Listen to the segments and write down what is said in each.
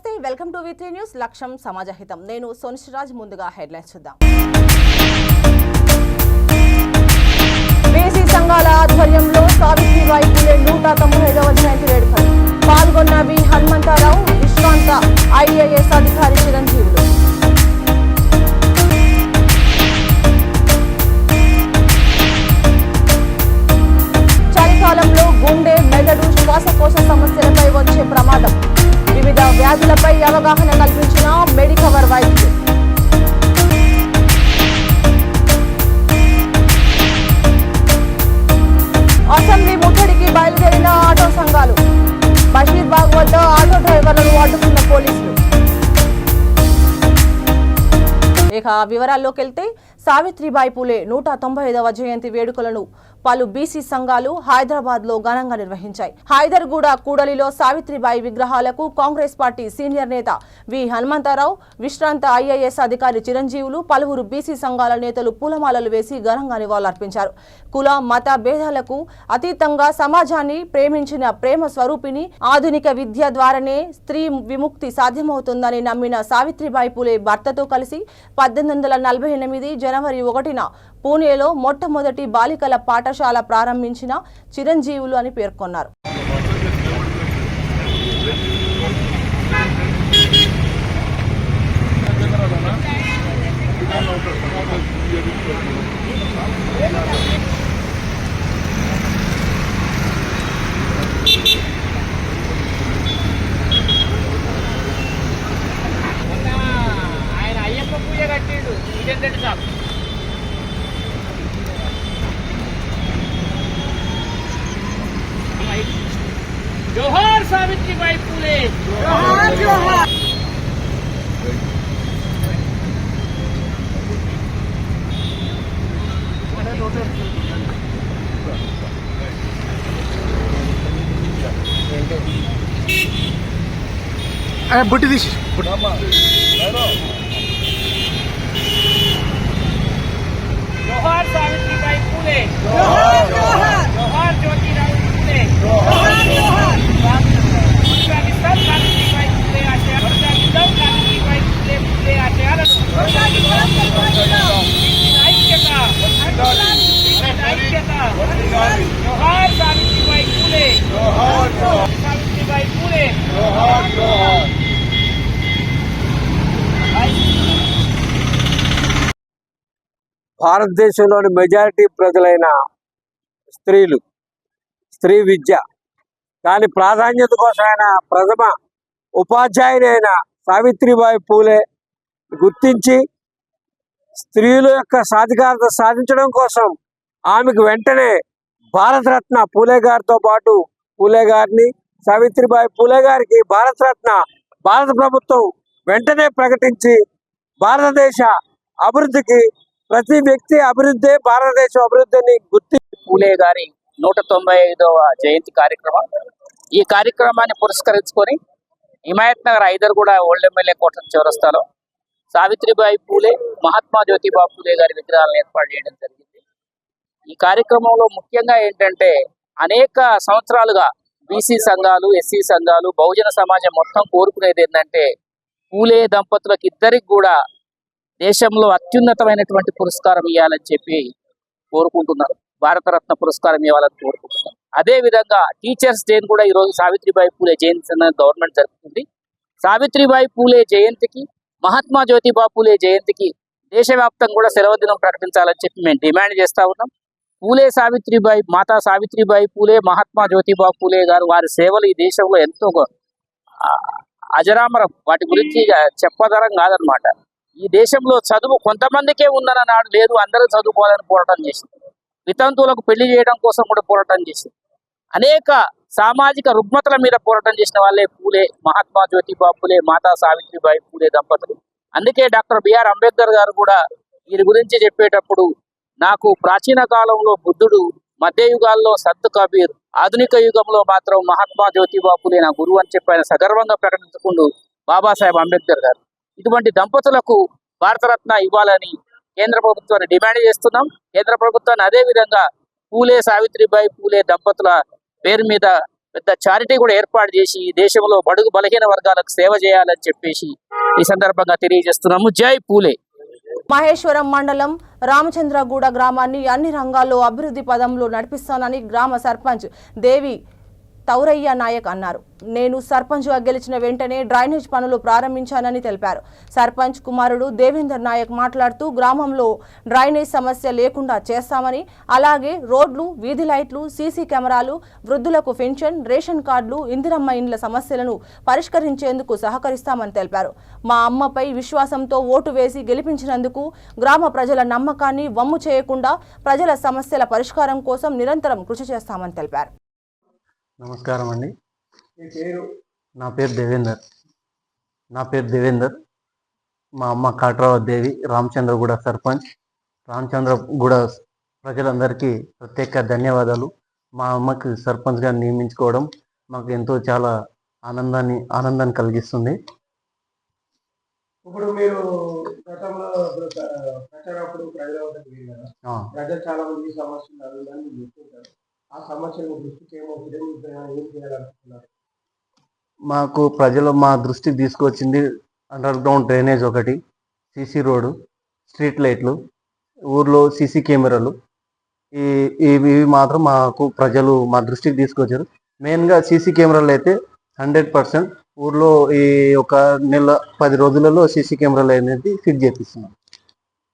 నమస్తే welcome to వి3 news లక్ష్యం సమాజహితం నేను సోనిశ్రాజ్ ముందుగా హెడ్లైన్స్ చూద్దాం బీసీ సంఘాల ఆధ్వర్యంలో సావిత్రిబాయి పూలే 195వ జయంతి వేడుకలు పాల్గొన్న వి హనుమంతరావు విశ్రాంత ఐఏఎస్ అధికారి చిరంజీవులు చలికాలంలో గుండె మెదడు శ్వాసకోశ సమస్యలపై వచ్చే ప్రమాదం వివిధ వ్యాధులపై అవగాహన కల్పించిన మెడికవర్ వైద్యులు అసెంబ్లీ ముట్టడికి బయలుదేరిన ఆటో సంఘాలు బషీర్బాగ్ వద్ద ఆటో డ్రైవర్లను అడ్డుకున్న పోలీసులు ఇక వివరాల్లోకి వెళ్తే సావిత్రిబాయి పూలే 195వ జయంతి వేడుకలను పలు బీసీ సంఘాలు హైదరాబాద్ లో ఘనంగా నిర్వహించాయి. హైదర్గూడ కూడలిలో సావిత్రిబాయి విగ్రహాలకు కాంగ్రెస్ పార్టీ సీనియర్ నేత వి హనుమంతరావు, విశ్రాంత ఐఏఎస్ అధికారి చిరంజీవులు, పలువురు బీసీ సంఘాల నేతలు పూలమాలలు వేసి ఘనంగా నివాళులర్పించారు. కుల మత భేదాలకు అతీతంగా సమాజాన్ని ప్రేమించిన ప్రేమ స్వరూపిణి, ఆధునిక విద్య ద్వారానే స్త్రీ విముక్తి సాధ్యమవుతుందని నమ్మిన సావిత్రిబాయి పూలే భర్తతో కలిసి 1848 జనవరి 1న పూణేలో మొట్టమొదటి బాలికల పాఠశాల ప్రారంభించిన చిరంజీవులు అని పేర్కొన్నారు. ఆయన అయ్యప్ప పూజ కట్టిండు ఇదేంటంటే సార్ जोहार सावित्रीबाई फुले जोहार जोहार अरे बुट्टी दिस जोहार सावित्रीबाई फुले जोहार जोहार जोहार ज्योतिराव फुले जोहार जोहार सावित्रीबाई फुले आचार्य सावित्रीबाई फुले फुले आचार्य ऐक्यता जोहार सावित्रीबाई फुले जोहार सावित्रीबाई फुले जोहार जोहार భారతదేశంలోని మెజారిటీ ప్రజలైన స్త్రీలు స్త్రీ విద్య దాని ప్రాధాన్యత కోసమైన ప్రథమ ఉపాధ్యాయునైన సావిత్రిబాయి పూలే గుర్తించి స్త్రీల యొక్క సాధికారత సాధించడం కోసం ఆమెకు వెంటనే భారతరత్న పూలే గారితో పాటు పూలే గారిని సావిత్రిబాయి పూలే గారికి భారతరత్న భారత ప్రభుత్వం వెంటనే ప్రకటించి భారతదేశ అభివృద్ధికి ప్రతి వ్యక్తి అభివృద్ధి భారతదేశం అభివృద్ధిని గుర్తించి పూలే గారి 195వ జయంతి కార్యక్రమం. ఈ కార్యక్రమాన్ని పురస్కరించుకొని హిమాయత్ నగర్ హైదర్గూడ ఓల్డ్ ఎమ్మెల్యే కోట చౌరస్తాలో సావిత్రిబాయి పూలే, మహాత్మా జ్యోతిబా పూలే గారి విగ్రహాలను ఏర్పాటు చేయడం జరిగింది. ఈ కార్యక్రమంలో ముఖ్యంగా ఏంటంటే అనేక సంవత్సరాలుగా బీసీ సంఘాలు, ఎస్సీ సంఘాలు, బహుజన సమాజం మొత్తం కోరుకునేది ఏంటంటే పూలే దంపతులకు ఇద్దరికి కూడా దేశంలో అత్యున్నతమైనటువంటి పురస్కారం ఇవ్వాలని చెప్పి కోరుకుంటున్నారు. భారతరత్న పురస్కారం ఇవ్వాలని కోరుకుంటున్నారు. అదే విధంగా టీచర్స్ డే కూడా ఈరోజు సావిత్రిబాయి పూలే జయంతి గవర్నమెంట్ జరుపుతుంది. సావిత్రిబాయి పూలే జయంతికి, మహాత్మా జ్యోతిబా పూలే జయంతికి దేశవ్యాప్తంగా కూడా సెలవు దినం ప్రకటించాలని చెప్పి మేము డిమాండ్ చేస్తా ఉన్నాం. పూలే సావిత్రిబాయి, మాతా సావిత్రిబాయి పూలే, మహాత్మా జ్యోతిబా పూలే గారు వారి సేవలు ఈ దేశంలో ఎంతో అజరామరం. వాటి గురించి చెప్పదరం కాదనమాట. ఈ దేశంలో చదువు కొంతమందికే ఉందన్న నాడు లేదు, అందరూ చదువుకోవాలని పోరాటం చేసింది. వితంతువులకు పెళ్లి చేయడం కోసం కూడా పోరాటం చేసింది. అనేక సామాజిక రుగ్మతల మీద పోరాటం చేసిన వాళ్ళే పూలే, మహాత్మా జ్యోతిబా పూలే, మాతా సావిత్రిబాయి పూలే దంపతులు. అందుకే డాక్టర్ బిఆర్ అంబేద్కర్ గారు కూడా వీరి గురించి చెప్పేటప్పుడు నాకు ప్రాచీన కాలంలో బుద్ధుడు, మధ్యయుగాల్లో సంత్ కబీర్, ఆధునిక యుగంలో మాత్రం మహాత్మా జ్యోతిబా పూలే నా గురువు అని చెప్పి ఆయన సగర్వంగా ప్రకటించుకుంటూ బాబాసాహెబ్ అంబేద్కర్ గారు. ఇటువంటి దంపతులకు భారతరత్న ఇవ్వాలని కేంద్ర ప్రభుత్వాన్ని డిమాండ్ చేస్తున్నాం. కేంద్ర ప్రభుత్వాన్ని అదే విధంగా పూలే సావిత్రిబాయి పూలే దంపతుల పేరు మీద పెద్ద చారిటీ కూడా ఏర్పాటు చేసి ఈ దేశంలో బడుగు బలహీన వర్గాలకు సేవ చేయాలని చెప్పేసి ఈ సందర్భంగా తెలియజేస్తున్నాము. జై పూలే. మహేశ్వరం మండలం రామచంద్రగూడ గ్రామాన్ని అన్ని రంగాల్లో అభివృద్ధి పదంలో నడిపిస్తానని గ్రామ సర్పంచ్ దేవి తౌరయ్య నాయక్ అన్నారు. నేను సర్పంచ్గా గెలిచిన వెంటనే డ్రైనేజ్ పనులు ప్రారంభించానని తెలిపారు. సర్పంచ్ కుమారుడు దేవేందర్ నాయక్ మాట్లాడుతూ గ్రామంలో డ్రైనేజ్ సమస్య లేకుండా చేస్తామని, అలాగే రోడ్లు, వీధి లైట్లు, సీసీ కెమెరాలు, వృద్ధులకు పెన్షన్, రేషన్ కార్డులు, ఇందిరమ్మ ఇండ్ల సమస్యలను పరిష్కరించేందుకు సహకరిస్తామని తెలిపారు. మా అమ్మపై విశ్వాసంతో ఓటు వేసి గెలిపించినందుకు గ్రామ ప్రజల నమ్మకాన్ని వమ్ము చేయకుండా ప్రజల సమస్యల పరిష్కారం కోసం నిరంతరం కృషి చేస్తామని తెలిపారు. నమస్కారం అండి. నా పేరు దేవేందర్. మా అమ్మ కాట్రావత్ దేవి, రామచంద్రగూడ సర్పంచ్. రామచంద్రగూడ ప్రజలందరికీ ప్రత్యేక ధన్యవాదాలు. మా అమ్మకి సర్పంచ్గా నియమించుకోవడం మాకు ఎంతో చాలా ఆనందాన్ని కలిగిస్తుంది. ఇప్పుడు మీరు గతంలో ప్రచారప్పుడు ప్రజల వద్దకు వెళ్ళారా? ప్రజలు చాలా మంది సమస్యలు అడుగుదని చెప్తుంటారు. ఆ సమస్యను దృష్టికి ఏం చేయాలనుకుంటున్నారు? మాకు ప్రజలు మా దృష్టికి తీసుకొచ్చింది అండర్ గ్రౌండ్ డ్రైనేజ్ ఒకటి, సీసీ రోడ్డు, స్ట్రీట్ లైట్లు, ఊర్లో సీసీ కెమెరాలు. ఇవి మాత్రం మాకు ప్రజలు మా దృష్టికి తీసుకొచ్చారు. మెయిన్గా సీసీ కెమెరాలు అయితే 100% ఊర్లో ఈ ఒక నెల 10 రోజులలో సీసీ కెమెరాలు అనేది ఫిట్ చేపిస్తున్నాం.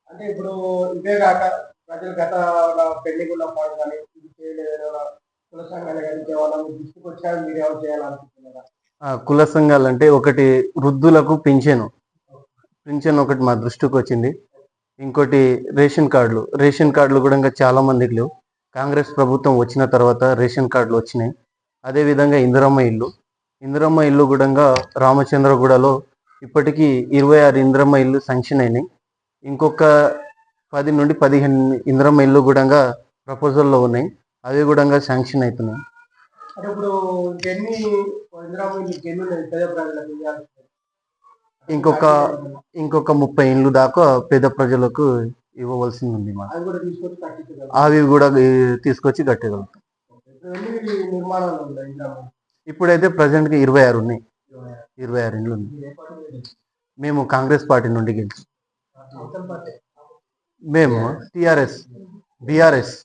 అంటే ఇప్పుడు ఇవే కాక ప్రజలు గత పెళ్లి కూడా పాడు కానీ కుల సంఘాలు కానీ కేవలం దృష్టికి వచ్చాక మీరు ఎవరు చేయాలనుకుంటున్నారా? కుల సంఘాలు అంటే ఒకటి వృద్ధులకు పింఛన్ ఒకటి మా దృష్టికి వచ్చింది. ఇంకోటి రేషన్ కార్డులు కూడా ఇంకా చాలా మందికి లేవు. కాంగ్రెస్ ప్రభుత్వం వచ్చిన తర్వాత రేషన్ కార్డులు వచ్చినాయి. అదేవిధంగా ఇందిరమ్మ ఇల్లు కూడా రామచంద్రగూడలో ఇప్పటికీ 26 ఇందిరమ్మ ఇల్లు శాంక్షన్ అయినాయి. ఇంకొక 10 నుండి 15 ఇందిరమ్మ ఇల్లు కూడా ప్రపోజల్లో ఉన్నాయి. అవి కూడా శాంక్షన్ అవుతున్నాయి. ఇంకొక 30 ఇండ్లు దాకా పేద ప్రజలకు ఇవ్వవలసింది ఉంది. అవి కూడా తీసుకొచ్చి కట్టగలుగుతాం. ఇప్పుడైతే ప్రజెంట్గా 26 ఉన్నాయి. 26 ఇండ్లు ఉన్నాయి. మేము కాంగ్రెస్ పార్టీ నుండి గెలిచి, మేము బీఆర్ఎస్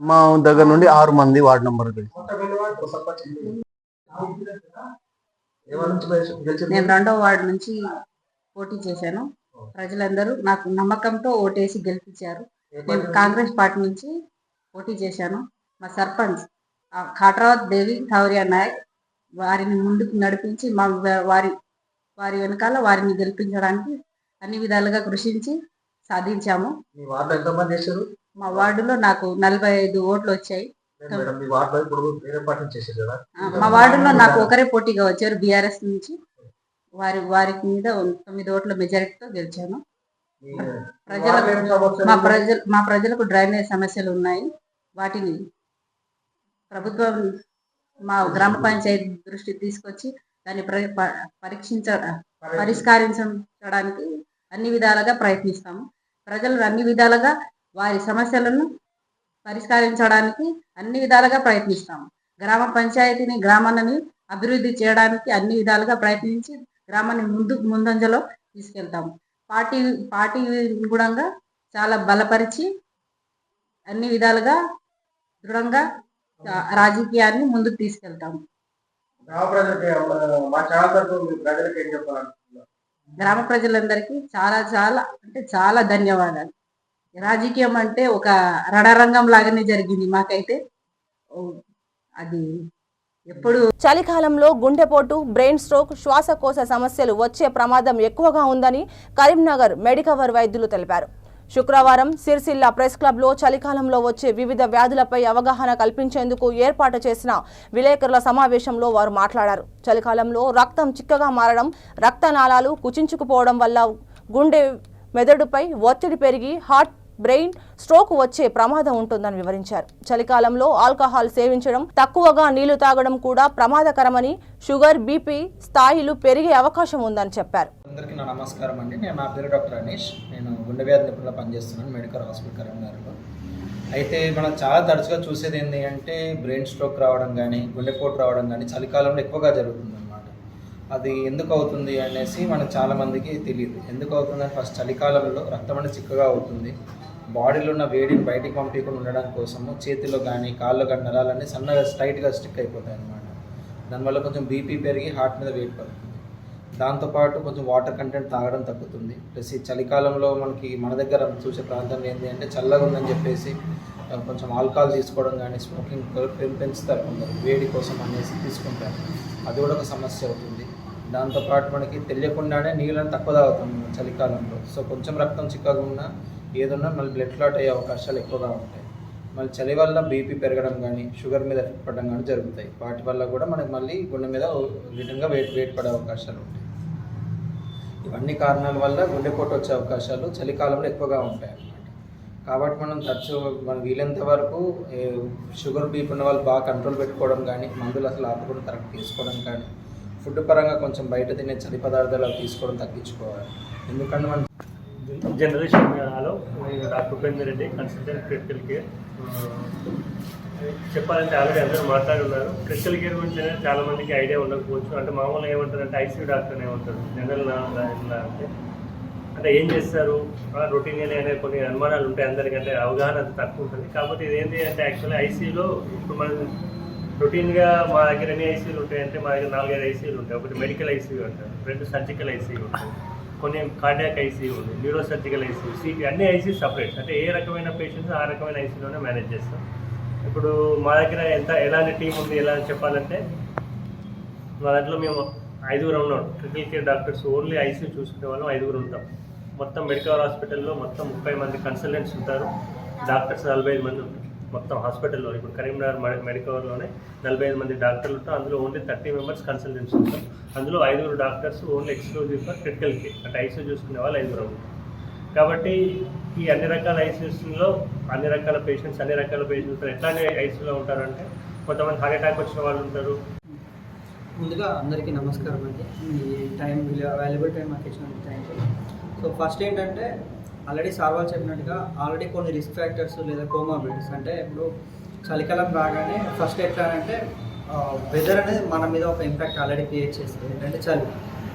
మా దగ్గర నుండి 6 మంది వార్డు నంబర్ గెలిచి. నేను 2వ వార్డు నుంచి పోటీ చేశాను. ప్రజలందరూ నాకు నమ్మకంతో ఓటేసి గెలిపించారు. నేను కాంగ్రెస్ పార్టీ నుంచి పోటీ చేశాను. మా సర్పంచ్ కాట్రావత్ దేవి తౌరయ్య నాయక్ వారిని ముందుకు నడిపించి వారి వెనకాల వారిని గెలిపించడానికి అన్ని విధాలుగా కృషించి సాధించాము. మా వార్డులో నాకు 45 ఓట్లు వచ్చాయి. మా వార్డులో నాకు ఒకరే పోటీగా వచ్చారు బీఆర్ఎస్ నుంచి. వారికి మీద 9 ఓట్ల మెజారిటీతో గెలిచాను. మా ప్రజలకు డ్రైనేజ్ సమస్యలు ఉన్నాయి. వాటిని ప్రభుత్వం మా గ్రామ పంచాయతీ దృష్టికి తీసుకొచ్చి దాన్ని పరిష్కరించడానికి అన్ని విధాలుగా ప్రయత్నిస్తాము. ప్రజలు అన్ని విధాలుగా వారి సమస్యలను పరిష్కరించడానికి అన్ని విధాలుగా ప్రయత్నిస్తాము. గ్రామ పంచాయతీని గ్రామాన్ని అభివృద్ధి చేయడానికి అన్ని విధాలుగా ప్రయత్నించి గ్రామాన్ని ముందంజలో తీసుకెళ్తాము. పార్టీ కూడా చాలా బలపరిచి అన్ని విధాలుగా దృఢంగా రాజకీయాన్ని ముందుకు తీసుకెళ్తాము. గ్రామ ప్రజలందరికీ చాలా ధన్యవాదాలు. రాజకీయం అంటే ఒక రణరంగం లాగానే జరిగింది మాకైతే. అది ఎప్పుడు చలికాలంలో గుండెపోటు, బ్రెయిన్ స్ట్రోక్, శ్వాసకోశ సమస్యలు వచ్చే ప్రమాదం ఎక్కువగా ఉందని కరీంనగర్ మెడికవర్ వైద్యులు తెలిపారు. శుక్రవారం సిరిసిల్ల ప్రెస్ క్లబ్లో చలికాలంలో వచ్చే వివిధ వ్యాధులపై అవగాహన కల్పించేందుకు ఏర్పాటు చేసిన విలేకరుల సమావేశంలో వారు మాట్లాడారు. చలికాలంలో రక్తం చిక్కగా మారడం, రక్తనాళాలు కుచించుకుపోవడం వల్ల గుండె, మెదడుపై ఒత్తిడి పెరిగి హార్ట్, బ్రెయిన్ స్ట్రోక్ వచ్చే ప్రమాదం ఉంటుందని వివరించారు. చలికాలంలో ఆల్కహాల్ సేవించడం, తక్కువగా నీళ్లు తాగడం కూడా ప్రమాదకరమని, షుగర్, బీపీ స్థాయిలు పెరిగే అవకాశం ఉందని చెప్పారు. అందరికీ నా నమస్కారం అండి. నా పేరు డాక్టర్ అనీష్. నేను గుండె వ్యాధి నిపుణులుగా పనిచేస్తున్నాను మెడికల్ హాస్పిటల్ కరీంనగర్లో. అయితే మనం చాలా తరచుగా చూసేది ఏంటి అంటే బ్రెయిన్ స్ట్రోక్ రావడం కానీ గుండెపోటు రావడం కానీ చలికాలంలో ఎక్కువగా జరుగుతుంది అన్నమాట. అది ఎందుకు అవుతుంది అనేసి మనకు చాలామందికి తెలియదు. ఎందుకు అవుతుందని ఫస్ట్ చలికాలంలో రక్తం అనేది చిక్కగా అవుతుంది. బాడీలో ఉన్న వేడిని బయటికి పంపించకుండా ఉండడం కోసము చేతిలో కానీ కాళ్ళు కానీ నరాలన్నీ సన్నగా స్ట్రైట్గా స్టిక్ అయిపోతాయి అన్నమాట. దానివల్ల కొంచెం బీపీ పెరిగి హార్ట్ మీద వెయిట్ పడుతుంది. దాంతోపాటు కొంచెం వాటర్ కంటెంట్ తాగడం తగ్గుతుంది. ప్లస్ ఈ చలికాలంలో మన దగ్గర చూసే ప్రాంతంలో ఏంటి అంటే చల్లగా ఉందని చెప్పేసి కొంచెం ఆల్కహాల్ తీసుకోవడం కానీ స్మోకింగ్ పెంచుతారు కొందరు, వేడి కోసం అనేసి తీసుకుంటారు. అది కూడా ఒక సమస్య అవుతుంది. దాంతోపాటు మనకి తెలియకుండానే నీళ్ళని తక్కువ తాగుతాం చలికాలంలో. సో కొంచెం రక్తం చిక్కగా ఉన్నా ఏదన్నా మళ్ళీ బ్లడ్ క్లాట్ అయ్యే అవకాశాలు ఎక్కువగా ఉంటాయి. మళ్ళీ చలి వల్ల బీపీ పెరగడం కానీ షుగర్ మీద ఎఫెక్ట్ పడడం కానీ జరుగుతాయి. వాటి వల్ల కూడా మనకి మళ్ళీ గుండె మీద రిటర్న్గా వెయిట్ పడే అవకాశాలు ఉంటాయి. ఇవన్నీ కారణాల వల్ల గుండెపోటు వచ్చే అవకాశాలు చలికాలంలో ఎక్కువగా ఉంటాయి అన్నమాట. కాబట్టి మనం వీలైనంత వరకు షుగర్ బీపీ ఉన్న వాళ్ళు బాగా కంట్రోల్ పెట్టుకోవడం కానీ, మందులు అసలు ఆపకుండా కరెక్ట్ తీసుకోవడం కానీ, ఫుడ్ పరంగా కొంచెం బయట తినే చలి పదార్థాలు అవి తీసుకోవడం తగ్గించుకోవాలి. ఎందుకంటే మనం జనరేషన్ హలో, నేను doctor Upender Reddy, consultant critical care. చెప్పాలంటే ఆల్రెడీ అందరూ మాట్లాడున్నారు. క్రిటికల్ కేర్ గురించి అనేది చాలామందికి ఐడియా ఉండకపోవచ్చు. అంటే మామూలుగా ఏమంటారంటే ఐసీయూ డాక్టర్ ఏమంటారు జనరల్ అంటే ఏం చేస్తారు రొటీన్ అనే కొన్ని అనుమానాలు ఉంటాయి అందరికంటే, అవగాహన అంత తక్కువ ఉంటుంది. కాకపోతే ఇదేంటి అంటే యాక్చువల్లీ ఐసీయూలో ఇప్పుడు మనం రొటీన్గా మా దగ్గర ఎన్ని ఐసీయూలు ఉంటాయంటే మా దగ్గర 4-5 ఐసీయూలు ఉంటాయి. ఒకటి మెడికల్ ఐసీయూ అంటారు, 2 సర్జికల్ ఐసీయూ ఉంటాయి, కొన్ని కార్డియాక్ ఐసీయూ ఉంది, న్యూరో సర్జికల్ ఐసీయూ, సిటీ అన్ని ఐసీయూ సపరేట్. అంటే ఏ రకమైన పేషెంట్స్ ఆ రకమైన ఐసీయూలోనే మేనేజ్ చేస్తాం. ఇప్పుడు మా దగ్గర ఎలాంటి టీం ఉంది ఎలా చెప్పాలంటే, మా దాంట్లో మేము 5 ఉన్నాం critical care doctors. Only ICU చూసుకునే వాళ్ళం 5 ఉంటాం. మొత్తం మెడికల్ హాస్పిటల్లో మొత్తం 30 మంది కన్సల్టెంట్స్ ఉంటారు. డాక్టర్స్ 45 మంది ఉంటారు మొత్తం హాస్పిటల్లో. ఇప్పుడు కరీంనగర్ మెడికల్లోనే 45 మంది డాక్టర్లు ఉంటారు. అందులో ఓన్లీ 30 మెంబర్స్ కన్సల్టెంట్స్ ఉంటారు. అందులో 5 doctors only exclusive for critical care, అంటే ఐసీయూ చూసుకునే వాళ్ళు 5 ఉంటారు. కాబట్టి ఈ అన్ని రకాల ఐసీయూస్లో అన్ని రకాల పేషెంట్స్ ఎట్లాంటి ఐసీయూలో ఉంటారంటే, కొంతమంది హార్ట్ అటాక్ వచ్చిన వాళ్ళు ఉంటారు. ముందుగా అందరికీ నమస్కారం అండి. ఈ వాల్యుబుల్ టైం మాకు ఇచ్చినందుకు థ్యాంక్ యూ. సో ఫస్ట్ ఏంటంటే, ఆల్రెడీ సార్ వాళ్ళు చెప్పినట్టుగా ఆల్రెడీ కొన్ని రిస్క్ ఫ్యాక్టర్స్ లేదా కోమార్బిడిటీస్, అంటే ఇప్పుడు చలికాలం రాగానే ఫస్ట్ ఎట్లా అంటే వెదర్ అనేది మన మీద ఒక ఇంపాక్ట్ ఆల్రెడీ క్రియేట్ చేస్తుంది. ఏంటంటే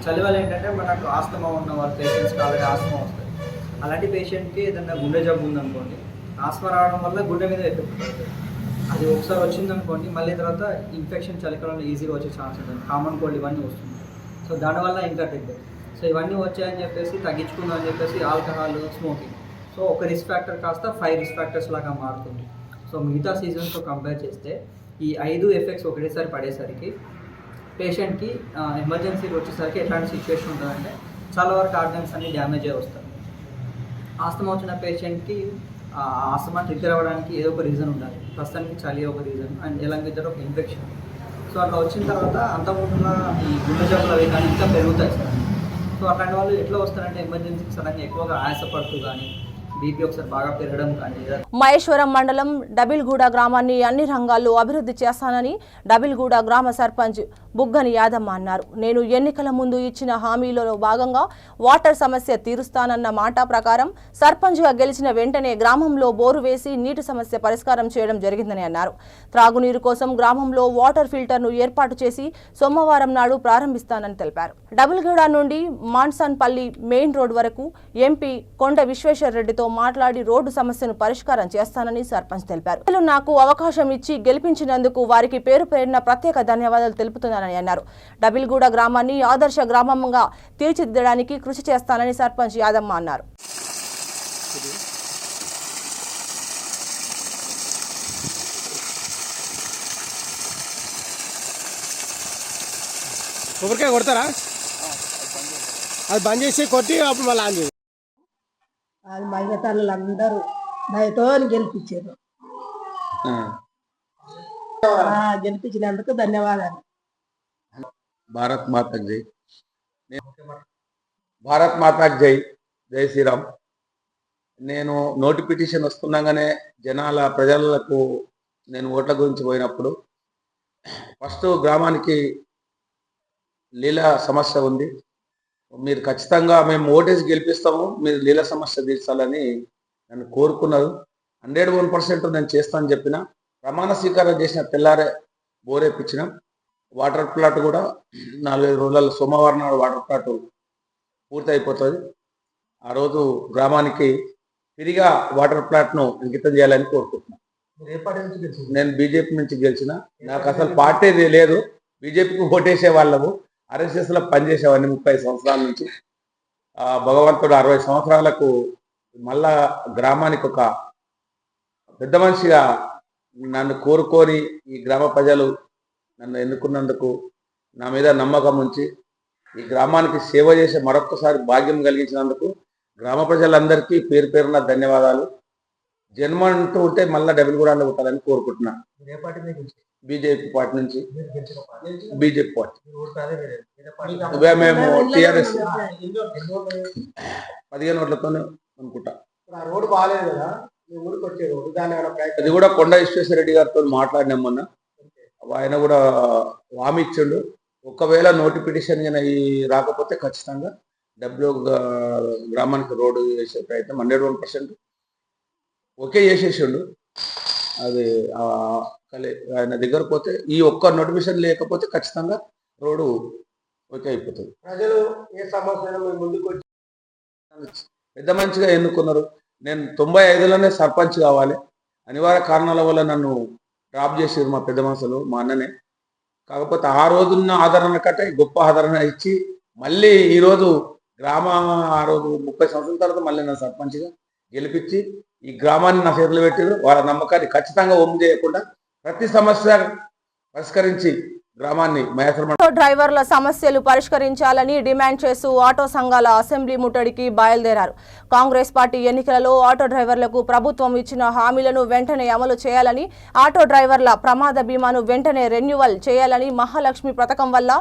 చలి వల్ల ఏంటంటే మనకు ఆస్తమా ఉన్న వాళ్ళ పేషెంట్స్కి ఆల్రెడీ ఆస్తమా వస్తుంది. అలాంటి పేషెంట్కి ఏదైనా గుండె జబ్బు ఉందనుకోండి, ఆస్తమా రావడం వల్ల గుండె మీద ఎఫెక్ట్ పడుతుంది. అది ఒకసారి వచ్చిందనుకోండి మళ్ళీ తర్వాత ఇన్ఫెక్షన్ చలికాలంలో ఈజీగా వచ్చే ఛాన్స్ ఉంటుంది. కామన్ కోల్డ్ ఇవన్నీ వస్తుంది. సో దానివల్ల ఇంకా టెక్నిక్. సో ఇవన్నీ వచ్చాయని చెప్పేసి తగ్గించుకుందాం అని చెప్పేసి ఆల్కహాల్, స్మోకింగ్, సో ఒక రిస్క్ ఫ్యాక్టర్ కాస్త 5 రిస్క్ ఫ్యాక్టర్స్ లాగా మారుతుంది. సో మిగతా సీజన్స్తో కంపేర్ చేస్తే ఈ 5 ఎఫెక్ట్స్ ఒకటేసారి పడేసరికి పేషెంట్కి ఎమర్జెన్సీకి వచ్చేసరికి ఎట్లాంటి సిచ్యువేషన్ ఉంటుందంటే, చాలా వరకు ఆర్గన్స్ అన్ని డ్యామేజ్ అయ్యి వస్తాయి. ఆస్తమా వచ్చిన పేషెంట్కి ఆస్తమా ట్రిగ్గర్ అవ్వడానికి ఏదో ఒక రీజన్ ఉండాలి. ప్రస్తుతానికి చలి ఒక రీజన్ అండ్ ఎలాంటి ఇద్దరు ఒక ఇన్ఫెక్షన్. సో అట్లా వచ్చిన తర్వాత అంతకుముందున్న ఈ గుండె జబ్బులు అవి కానీ ఇంకా పెరుగుతాయి సార్. సో అట్లాంటి వాళ్ళు ఎట్లా వస్తారంటే ఎమర్జెన్సీకి సడన్గా ఎక్కువగా ఆయాసపడుతూ కానీ, బీపీ ఒకసారి బాగా పెరగడం కానీ. మహేశ్వరం మండలం డబిల్గూడ గ్రామాన్ని అన్ని రంగాల్లో అభివృద్ధి చేస్తానని డబిల్గూడ గ్రామ సర్పంచ్ బుగ్గని యాదమ్మ అన్నారు. నేను ఎన్నికల ముందు ఇచ్చిన హామీలలో భాగంగా వాటర్ సమస్య తీరుస్తానన్న మాట ప్రకారం సర్పంచ్గా గెలిచిన వెంటనే గ్రామంలో బోరు వేసి నీటి సమస్య పరిష్కారం చేయడం జరిగిందని అన్నారు. త్రాగునీరు కోసం గ్రామంలో వాటర్ ఫిల్టర్ను ఏర్పాటు చేసి సోమవారం నాడు ప్రారంభిస్తానని తెలిపారు. డబిల్గూడ నుండి మాన్సన్పల్లి మెయిన్ రోడ్ వరకు ఎంపీ కొండ విశ్వేశ్వర్ రెడ్డితో మాట్లాడి రోడ్డు సమస్యను పరిష్కారం చేస్తానని సర్పంచ్ తెలిపారు. నాకు అవకాశం ఇచ్చి గెలిపించినందుకు వారికి పేరున ప్రత్యేక ధన్యవాదాలు తెలుపుతున్నానని అన్నారు. డబిల్గూడ గ్రామాన్ని ఆదర్శ గ్రామంగా తీర్చిదిద్దడానికి కృషి చేస్తానని సర్పంచ్ యాదమ్మ అన్నారు. కొబ్బరికాయ కొడతారా? అది బంద్ చేసి కొట్టి అప్పుడు మళ్ళీ ఆన్ చేయాలి. అది మహిళలు అందరూ దయతో గెలిపించారు. గెలిపించినందుకు ధన్యవాదాలు. భారత్ మాతాకి జై. భారత్ మాతాకి జై. జై శ్రీరామ్. నేను నోటిఫికేషన్ వస్తున్నాగానే ప్రజలకు నేను ఓట్ల గురించి పోయినప్పుడు ఫస్ట్ గ్రామానికి నీళ్ళ సమస్య ఉంది, మీరు ఖచ్చితంగా మేము ఓటేసి గెలిపిస్తాము, మీరు నీళ్ళ సమస్య తీర్చాలని నన్ను కోరుకున్నారు. 101% నేను చేస్తానని చెప్పిన. ప్రమాణ స్వీకారం చేసిన తెల్లారే బోరేపించిన. వాటర్ ప్లాట్ కూడా 4-5 రోజులలో సోమవారం నాడు వాటర్ ప్లాట్ పూర్తి అయిపోతుంది. ఆ రోజు గ్రామానికి తిరిగా వాటర్ ప్లాట్ను అంకితం చేయాలని కోరుకుంటున్నాను. నేను బీజేపీ నుంచి గెలిచిన. నాకు అసలు పార్టీ లేదు. బీజేపీకి ఓటేసే వాళ్ళము. RSSలో పనిచేసేవాడిని 30 సంవత్సరాల నుంచి. భగవంతుడు 60 సంవత్సరాలకు మళ్ళా గ్రామానికి ఒక పెద్ద మనిషిగా నన్ను కోరుకొని ఈ గ్రామ ప్రజలు నన్ను ఎన్నుకున్నందుకు నా మీద నమ్మకం ఉంచి ఈ గ్రామానికి సేవ చేసే మరొక్కసారి భాగ్యం కలిగించినందుకు గ్రామ ప్రజలందరికీ పేరు పేరున ధన్యవాదాలు. జన్మ అంటూ ఉంటే మళ్ళీ డబుల్గూడలో ఉంటారని కోరుకుంటున్నా. బీజేపీ పార్టీ నుంచి. బీజేపీ పార్టీ మేము TRS 15 ఓట్లతోనే అనుకుంటా. రోడ్డు బాగాలేదు కదా, మీ ఊరికి వచ్చే రోడ్డు దాని అది కూడా కొండ విశ్వేశ్వరరెడ్డి గారితో మాట్లాడినాం మొన్న. ఆయన కూడా హామీ ఇచ్చిండు. ఒకవేళ నోటిఫికేషన్ రాకపోతే ఖచ్చితంగా గ్రామానికి రోడ్డు వేసే ప్రయత్నం 101% ఓకే చేసేసిండు. అది ఆయన దగ్గర పోతే ఈ ఒక్క నోటిఫికేషన్ లేకపోతే ఖచ్చితంగా రోడ్డు ఓకే అయిపోతుంది. ప్రజలు ఏ సమస్యలు ముందుకు వచ్చి పెద్ద మంచిగా ఎన్నుకున్నారు. నేను 95లోనే సర్పంచ్ కావాలి. అనివార్య కారణాల వల్ల నన్ను డ్రాప్ చేసారు మా పెద్ద మనుషులు, మా అన్ననే. కాకపోతే ఆ రోజున్న ఆదరణ కంటే గొప్ప ఆదరణ ఇచ్చి మళ్ళీ ఈరోజు ఆ రోజు 30 సంవత్సరాల తర్వాత మళ్ళీ నన్ను సర్పంచ్గా గెలిపించి ఈ గ్రామాన్ని నా చేతులు పెట్టారు. వాళ్ళ నమ్మకాన్ని ఖచ్చితంగా ఒమ్ము చేయకుండా ప్రతి సమస్య పరిష్కరించి గ్రామాన్ని ఆటో డ్రైవర్ల సమస్యలు పరిష్కరించాలని డిమాండ్ చేస్తూ ఆటో సంఘాల అసెంబ్లీ ముట్టడికి బయలుదేరారు. కాంగ్రెస్ పార్టీ ఎన్నికలలో ఆటో డ్రైవర్లకు ప్రభుత్వం ఇచ్చిన హామీలను వెంటనే అమలు చేయాలని, ఆటో డ్రైవర్ల ప్రమాద బీమాను వెంటనే రెన్యువల్ చేయాలని, మహాలక్ష్మి పథకం వల్ల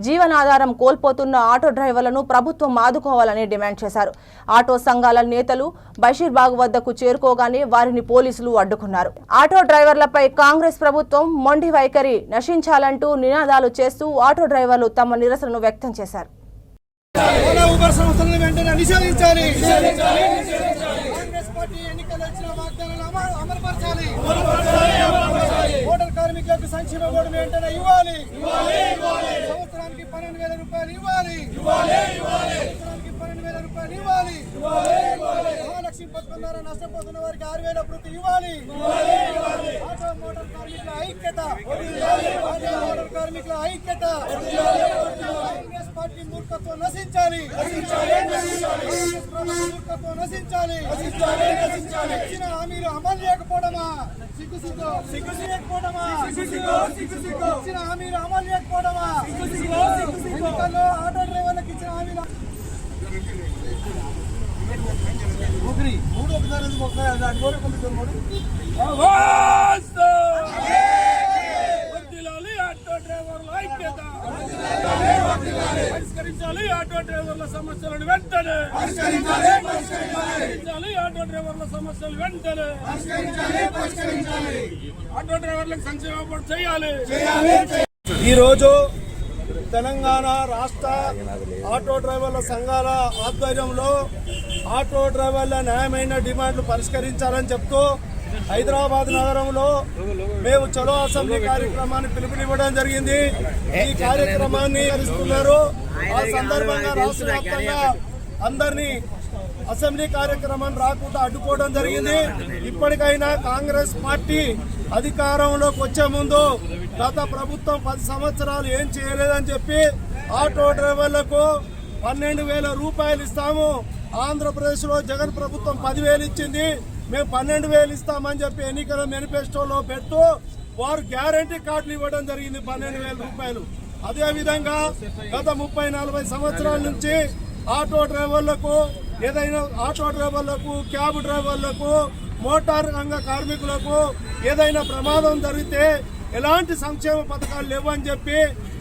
జీవనాధారం కోల్పోతున్న ఆటో డ్రైవర్లను ప్రభుత్వం ఆదుకోవాలని డిమాండ్ చేశారు. ఆటో సంఘాల నేతలు బషీర్బాగ్ వద్దకు చేరుకోగానే వారిని పోలీసులు అడ్డుకున్నారు. ఆటో డ్రైవర్లపై కాంగ్రెస్ ప్రభుత్వం మొండి వైఖరి నశించాలంటూ నినాదాలు చేస్తూ ఆటో డ్రైవర్లు తమ నిరసనను వ్యక్తం చేశారు. కార్మికులకు సంక్షేమ బోర్డు వెంటనే ఇవ్వాలి. సంవత్సరానికి 12,000 రూపాయలు ఇవ్వాలి. సంవత్సరానికి 12,000 రూపాయలు ఇవ్వాలి. మహాలక్ష్మి పథకం ద్వారా నష్టపోతున్న వారికి 6,000 వృత్తి ఇవ్వాలి. ఆటో మోటార్ కార్మికుల ఐక్యత. మోటార్ కార్మికుల ఐక్యత. కాంగ్రెస్ పార్టీ మూర్ఖత్వం నశించాలి. మూర్ఖత్వం నశించాలి. ఇచ్చిన హామీలు అమలు చేయకపోవడమా, సిగ్గు చేయకపోవడమా, ఇచ్చిన హామీలు అమలు చేయకపోవడమా, ఎన్నికల్లో ఆటో డ్రైవర్లకు ఇచ్చిన హామీలు పరిష్కరించాలి. ఆటో డ్రైవర్ల సమస్యలను వెంటనే ఆటో డ్రైవర్ల సమస్యలు వెంటనే ఆటో డ్రైవర్లకు సంక్షేమ బోర్డు చేయాలి. ఈరోజు తెలంగాణ రాష్ట్ర ఆటో డ్రైవర్ల సంఘాల ఆధ్వర్యంలో ఆటో డ్రైవర్ల న్యాయమైన డిమాండ్లు పరిష్కరించాలని చెప్తూ హైదరాబాద్ నగరంలో మేము చలో అసెంబ్లీ కార్యక్రమాన్ని పిలుపునివ్వడం జరిగింది. ఈ కార్యక్రమాన్ని చేస్తున్నారు. ఆ సందర్భంగా రాష్ట్ర వ్యాప్తంగా అందరినీ అసెంబ్లీ కార్యక్రమాన్ని రాకుండా అడ్డుకోవడం జరిగింది. ఇప్పటికైనా కాంగ్రెస్ పార్టీ అధికారంలోకి వచ్చే ముందు గత ప్రభుత్వం 10 సంవత్సరాలు ఏం చేయలేదని చెప్పి ఆటో డ్రైవర్లకు 12,000 రూపాయలు ఇస్తాము, ఆంధ్రప్రదేశ్లో జగన్ ప్రభుత్వం 10,000 ఇచ్చింది, మేము 12,000 ఇస్తామని చెప్పి ఎన్నికల మేనిఫెస్టోలో పెడుతూ వారు గ్యారంటీ కార్డులు ఇవ్వడం జరిగింది 12,000 రూపాయలు. అదేవిధంగా గత 30-40 సంవత్సరాల నుంచి ఆటో డ్రైవర్లకు క్యాబ్ డ్రైవర్లకు మోటార్ రంగ కార్మికులకు ఏదైనా ప్రమాదం జరిగితే ఎలాంటి సంక్షేమ పథకాలు లేవని చెప్పి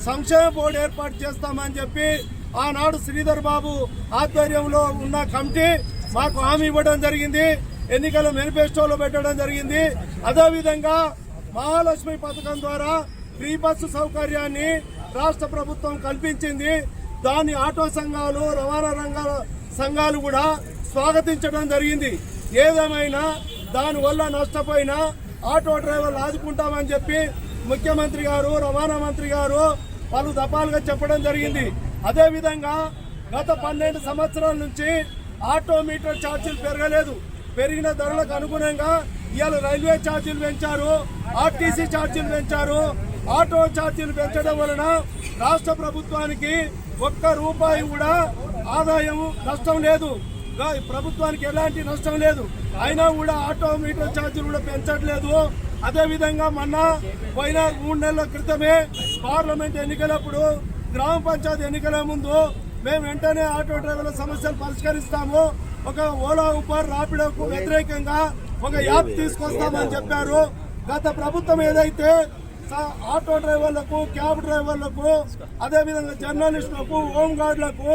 సంక్షేమ బోర్డు ఏర్పాటు చేస్తామని చెప్పి ఆనాడు శ్రీధర్ బాబు ఆధ్వర్యంలో ఉన్న కమిటీ మాకు హామీ ఇవ్వడం జరిగింది, ఎన్నికల మేనిఫెస్టోలో పెట్టడం జరిగింది. అదేవిధంగా మహాలక్ష్మి పథకం ద్వారా ఫ్రీ బస్సు సౌకర్యాన్ని రాష్ట్ర ప్రభుత్వం కల్పించింది. దాన్ని ఆటో సంఘాలు, రవాణా రంగాల సంఘాలు కూడా స్వాగతించడం జరిగింది. ఏదేమైనా దానివల్ల నష్టపోయిన ఆటో డ్రైవర్లు ఆదుకుంటామని చెప్పి ముఖ్యమంత్రి గారు, రవాణా మంత్రి గారు పలు దఫాలుగా చెప్పడం జరిగింది. అదేవిధంగా గత 12 సంవత్సరాల నుంచి ఆటో మీటర్ ఛార్జీలు పెరగలేదు. పెరిగిన ధరలకు అనుగుణంగా ఇవాళ రైల్వే ఛార్జీలు పెంచారు, ఆర్టీసీ ఛార్జీలు పెంచారు. ఆటో ఛార్జీలు పెంచడం వలన రాష్ట్ర ప్రభుత్వానికి ₹1 కూడా ఆదాయం నష్టం లేదు, ప్రభుత్వానికి ఎలాంటి నష్టం లేదు. అయినా కూడా ఆటో మీటర్ ఛార్జీలు కూడా పెంచట్లేదు. అదేవిధంగా మొన్న పోయిన 3 నెలల క్రితమే పార్లమెంట్ ఎన్నికలప్పుడు, గ్రామ పంచాయతీ ఎన్నికల ముందు మేము వెంటనే ఆటో డ్రైవర్ల సమస్యలు పరిష్కరిస్తాము, ఒక ఓలా ఉబర్ రాపిడోకు వ్యతిరేకంగా ఒక యాప్ తీసుకొస్తామని చెప్పారు. గత ప్రభుత్వం ఏదైతే ఆటో డ్రైవర్లకు, క్యాబ్ డ్రైవర్లకు, అదేవిధంగా జర్నలిస్టులకు, హోంగార్డులకు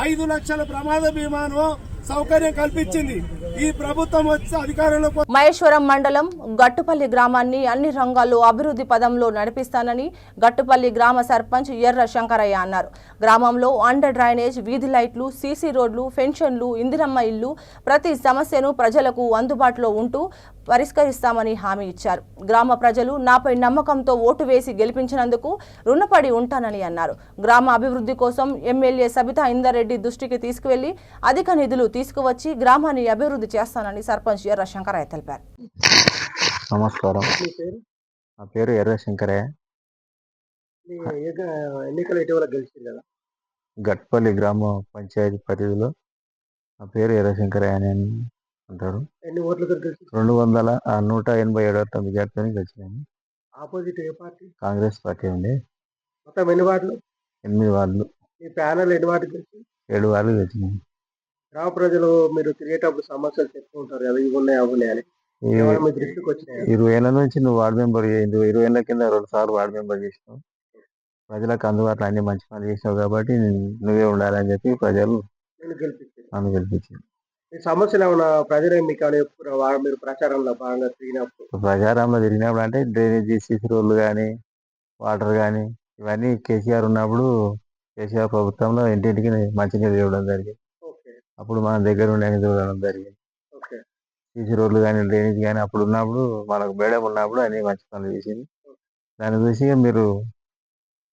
5 లక్షల ప్రమాద బీమాను సౌకర్యం కల్పించింది. ఈ ప్రభుత్వం వచ్చి అధికారంలో మహేశ్వరం మండలం గట్టుపల్లి గ్రామాన్ని అన్ని రంగాల్లో అభివృద్ధి పదంలో నడిపిస్తానని గట్టుపల్లి గ్రామ సర్పంచ్ ఎర్ర శంకరయ్య అన్నారు. గ్రామంలో అండర్ డ్రైనేజ్, వీధి లైట్లు, సీసీ రోడ్లు, పెన్షన్లు, ఇందిరమ్మ ఇల్లు ప్రతి సమస్యను ప్రజలకు అందుబాటులో ఉంటూ పరిష్కరిస్తామని హామీ ఇచ్చారు. గ్రామ ప్రజలు నాపై నమ్మకంతో ఓటు వేసి గెలిపించినందుకు రుణపడి ఉంటానని అన్నారు. గ్రామ అభివృద్ధి కోసం ఎమ్మెల్యే సబితా ఇందర్రెడ్డి దృష్టికి తీసుకువెళ్లి అధిక నిధులు తీసుకువచ్చి గ్రామాన్ని అభివృద్ధి చేస్తానని సర్పంచ్ ఎర్ర శంకరయ్య తెలిపారు. నమస్కారం, నా పేరు ఎర్ర శంకరయ్య. ఎన్నికలు ఇటీవల గెలిచింది కదా, గట్పల్లి గ్రామ పంచాయతీ పరిధిలో నా పేరు ఎర్ర శంకరయ్య అని అంటారు. ఎన్ని ఓట్లతో గెలిచింది? 187 మెజార్టీతో గెలిచినాను. ఆపోజిట్ ఏ పార్టీ? కాంగ్రెస్ పార్టీ అండి. మొత్తం ఎన్ని వార్డులు? 8 వార్డులు. ఈ ప్యానల్ ఎన్ని వార్డులు గెలిచింది? 7 వార్డులు గెలిచినాయి. గ్రామ ప్రజలు మీరు తిరిగేటప్పుడు సమస్యలు చెప్పుకుంటారు కదా, ఇవి ఉన్నాయి అవి ఉన్నాయని, మీ దృష్టికి వచ్చినాయి? 20 ఏళ్ళ నుంచి నువ్వు వార్డు మెంబర్ 20 ఏళ్ళ కింద 2 సార్లు వార్డు మెంబర్ చేసినావు. ప్రజలకు అందుబాటులో అన్ని మంచి పనులు చేసినావు కాబట్టి నువ్వే ఉండాలని చెప్పి ప్రజలు నన్ను గెలిపించారు. ఈ సమస్యలు ఏమైనా ప్రజలు మీకు మీరు ప్రచారంలో భాగంగా తిరిగినప్పుడు అంటే డ్రైనేజీ, సీసీ రోడ్లు కానీ, వాటర్ కానీ ఇవన్నీ కేసీఆర్ ఉన్నప్పుడు, కేసీఆర్ ప్రభుత్వంలో ఇంటింటికి మంచినీళ్ళు ఇవ్వడం జరిగింది. అప్పుడు మన దగ్గర ఉండే ఇవ్వడం జరిగింది. సీసీ రోడ్లు కానీ, డ్రైనేజ్ కానీ అప్పుడు ఉన్నప్పుడు, మనకు మేడం ఉన్నప్పుడు అన్ని మంచి పనులు చేసింది. దాన్ని చూసి మీరు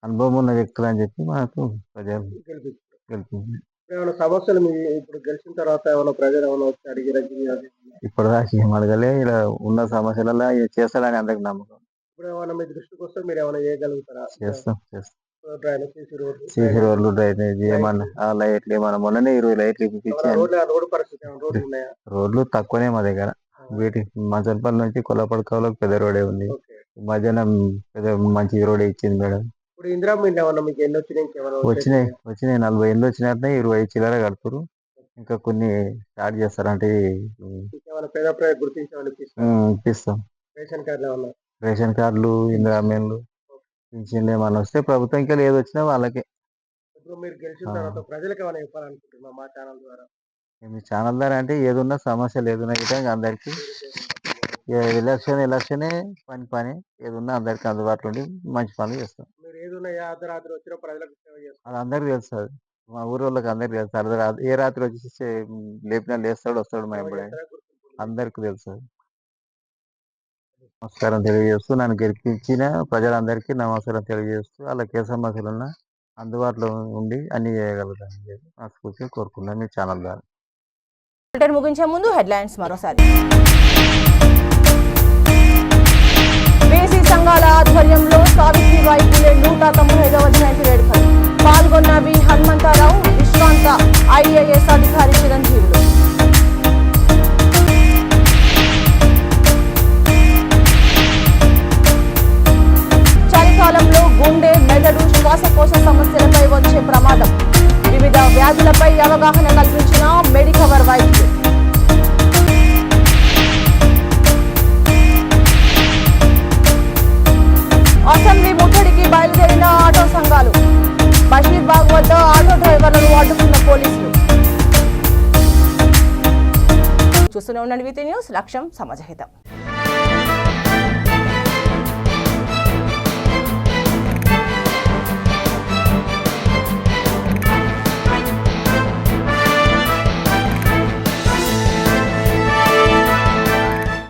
అనుభవం ఉన్న వ్యక్తులు అని చెప్పి మనకు ప్రజలు గెలిపించారు. ఏమైనా సమస్యలు ఇప్పుడు గెలిచిన తర్వాత ఏమైనా ప్రజలు ఏమైనా వచ్చి అడిగి ఇప్పటిదాకా ఏం అడగలే. ఇలా ఉన్న సమస్యలలో చేస్తాడని అందరికి నమ్మకం. ఇప్పుడు ఏమైనా మీ దృష్టికి వస్తే మీరు ఏమైనా చేయగలుగుతారా? చేస్తాం. సీసీ రోడ్లు, డ్రైనేజ్, ఏమన్నా లైట్లు, ఏమన్నా మొన్ననే 20 లైట్లు ఇప్పించి, రోడ్లు తక్కువనే మా దగ్గర. వీటి మజల్పల్లి నుంచి కొల్లపడకలకు పెద్ద రోడే ఉంది. మధ్యాహ్నం పెద్ద మంచి రోడే ఇచ్చింది మేడం. ఇప్పుడు ఇందిరమ్మ ఇల్లు ఏమన్నా మీకు ఎన్ని వచ్చినాయి? 40 ఇండ్లు వచ్చినట్టే, 20 చిల్లర కడుతురు. ఇంకా కొన్ని స్టార్ట్ చేస్తారంటే ఇప్పిస్తాం. రేషన్ కార్డులు, ఇందిరమ్మ ఇల్లు, పింఛన్లు ఏమన్నా వస్తే ప్రభుత్వం ఇంకా ఏది వచ్చినా వాళ్ళకే. ఇప్పుడు మీరు గెలిచిన తర్వాత ప్రజలకు ఏమైనా చెప్పాలనుకుంటున్నా మా ఛానల్ ద్వారా? మీ ఛానల్ ద్వారా అంటే ఏదున్నా సమస్యలు ఏదున్నా గిట్ట అందరికి ఎలక్షనే పని ఏదున్నా అందరికి అందుబాటులో ఉండి మంచి పనులు చేస్తాం. అది అందరికి తెలుస్తుంది, మా ఊరి వాళ్ళకి అందరికి తెలుస్తుంది. ఏ రాత్రి వచ్చి లేపినా లేస్తాడు, వస్తాడు మా ఎప్పుడే అందరికి తెలుస్తుంది. నమస్కారం తెలియజేస్తూ, నన్ను గెలిపించిన ప్రజలందరికీ నమస్కారం తెలియజేస్తూ, వాళ్ళకి ఏ సమస్యలు ఉన్నా అందుబాటులో ఉండి అన్ని చేయగలుగుతానని చెప్పి మనస్ఫూర్తిగా కోరుకున్నాను మీ ఛానల్ ద్వారా. ముగించే ముందు హెడ్లైన్స్ మరోసారి. బీసీ సంఘాల ఆధ్వర్యంలో సావిత్రిబాయి పూలే 195వ జయంతి వేడుకలు. పాల్గొన్న వి హనుమంతరావు, విశ్రాంత ఐఏఎస్ అధికారి చిరంజీవులు. చలికాలంలో గుండె, మెదడు, శ్వాసకోశ సమస్యలపై వచ్చే ప్రమాదం. వివిధ వ్యాధులపై అవగాహన కల్పించిన మెడికవర్ వైద్యులు. అసెంబ్లీ ముట్టడికి బయలుదేరిన ఆటో సంఘాలు. బషీర్బాగ్ వద్ద ఆటో డ్రైవర్లను అడ్డుకున్న పోలీసులు. చూస్తూనే ఉండండి వీటీ న్యూస్, లక్ష్యం సమాజహితం.